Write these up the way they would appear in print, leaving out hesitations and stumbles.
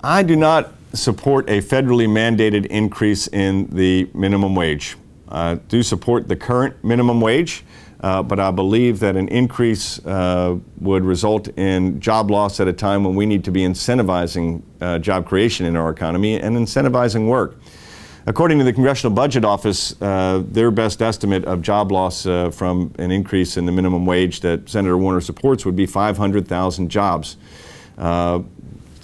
I do not support a federally mandated increase in the minimum wage. I do support the current minimum wage, but I believe that an increase would result in job loss at a time when we need to be incentivizing job creation in our economy and incentivizing work. According to the Congressional Budget Office, their best estimate of job loss from an increase in the minimum wage that Senator Warner supports would be 500,000 jobs.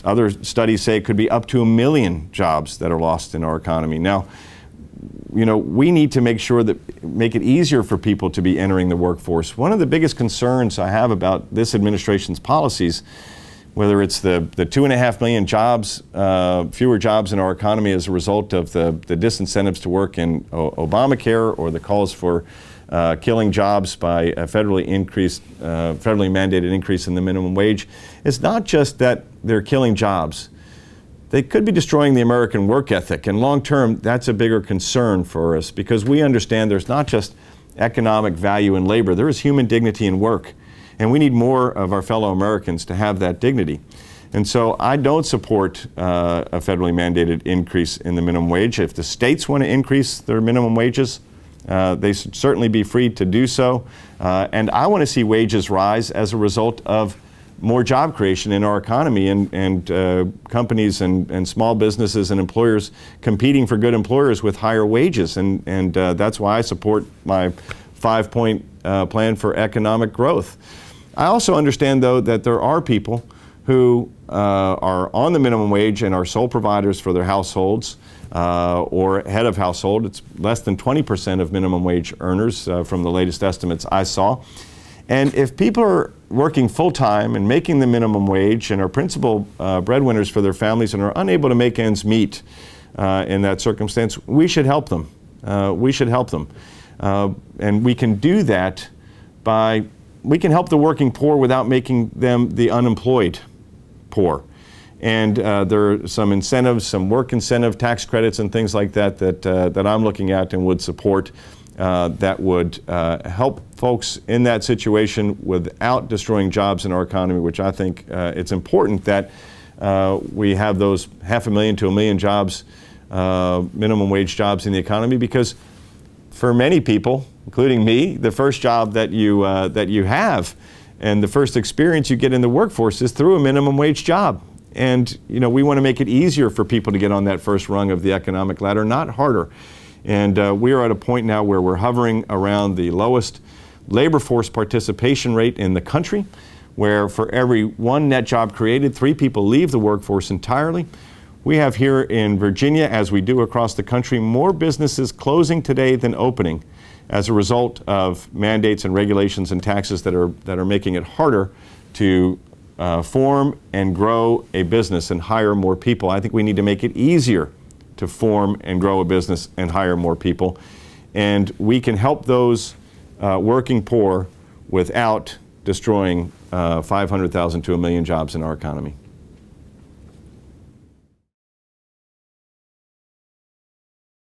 Other studies say it could be up to 1 million jobs that are lost in our economy. Now, you know, we need to make sure that make it easier for people to be entering the workforce. One of the biggest concerns I have about this administration's policies, whether it's the 2.5 million jobs, fewer jobs in our economy as a result of the disincentives to work in Obamacare, or the calls for killing jobs by a federally mandated increase in the minimum wage, it's not just that they're killing jobs. They could be destroying the American work ethic, and long term, that's a bigger concern for us, because we understand there's not just economic value in labor, there is human dignity in work, and we need more of our fellow Americans to have that dignity. And so I don't support a federally mandated increase in the minimum wage. If the states want to increase their minimum wages, they should certainly be free to do so. And I want to see wages rise as a result of more job creation in our economy, and companies and small businesses and employers competing for good employers with higher wages. And that's why I support my 5-point plan for economic growth. I also understand, though, that there are people who are on the minimum wage and are sole providers for their households, or head of household. It's less than 20% of minimum wage earners from the latest estimates I saw. And if people are working full-time and making the minimum wage and are principal breadwinners for their families and are unable to make ends meet in that circumstance, we should help them. We should help them. And we can do that by, we can help the working poor without making them the unemployed poor. And there are some incentives, some work incentive tax credits and things like that that I'm looking at and would support, that would help folks in that situation without destroying jobs in our economy, which I think it's important that we have those 500,000 to 1 million jobs, minimum wage jobs in the economy, because for many people, including me, the first job that you have and the first experience you get in the workforce is through a minimum wage job. And you know, we want to make it easier for people to get on that first rung of the economic ladder, not harder. And we are at a point now where we're hovering around the lowest labor force participation rate in the country, where for every 1 net job created, 3 people leave the workforce entirely. We have here in Virginia, as we do across the country, more businesses closing today than opening as a result of mandates and regulations and taxes that are making it harder to form and grow a business and hire more people. I think we need to make it easier to form and grow a business and hire more people. And we can help those working poor without destroying 500,000 to 1 million jobs in our economy.